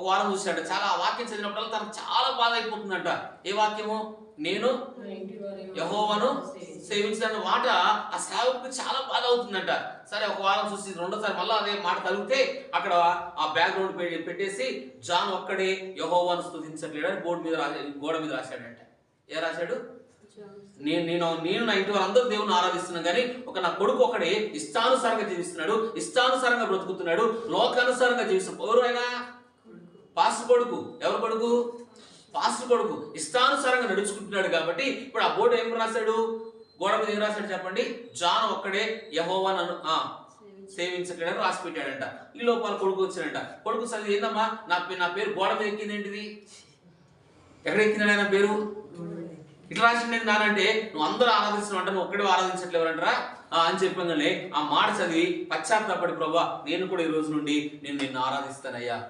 వారం చూశాడు. చాలా ఆ వాక్యం చదివినప్పుడల్లా తనకు చాలా బాధ అయిపోతుందంట. ఏ వాక్యము? నేను యెహోవాను సేవించిన మాట ఆ సేవకుడికి చాలా బాధ అవుతుందంట. సరే ఒక వారం చూసి రెండోసారి మళ్ళీ అదే మాట తగిలితే అక్కడ ఆ బ్యాక్గ్రౌండ్ పెట్టేసి జాన్ ఒక్కడే యెహోవాను స్తుతించట్లేడు అని గోడ మీద రాశాడంట. ఏ రాశాడు? నేను నా ఇంటి వాళ్ళందరూ దేవుని ఆరాధిస్తున్నాను, కానీ నా కొడుకు ఒకడే ఇష్టానుసారంగా జీవిస్తున్నాడు, ఇష్టానుసారంగా బ్రతుకుతున్నాడు, లోకానుసారంగా జీవిస్తున్నాడు. ఎవరు ఆయన? పాస్టర్ కొడుకు. ఎవరు కొడుకు? పాస్టర్ కొడుకు ఇష్టానుసారంగా నడుచుకుంటున్నాడు. కాబట్టి ఇప్పుడు ఆ బోర్డు ఏం రాశాడు? గోడ మీద ఏం రాశాడు చెప్పండి? జాన్ ఒక్కడే యెహోవాను సేవించట్లేదని రాసి పెట్టాడంట. ఈ లోపల కొడుకు వచ్చాడంట. కొడుకు సరే ఏందమ్మా నా పేరు గోడ మీద ఎక్కింది ఏంటిది? ఎక్కడ ఎక్కిందండి ఆయన పేరు? ఇట్లా రాసింది నానంటే నువ్వు అందరూ ఆరాధిస్తున్నావు అంటే నువ్వు ఒక్కడే ఆరాధించట్లేవరంటరా అని చెప్పగానే ఆ మాట చదివి పశ్చాత్తాపడి, ప్రభువా నేను కూడా ఈ రోజు నుండి నిన్ను ఆరాధిస్తానయ్యా,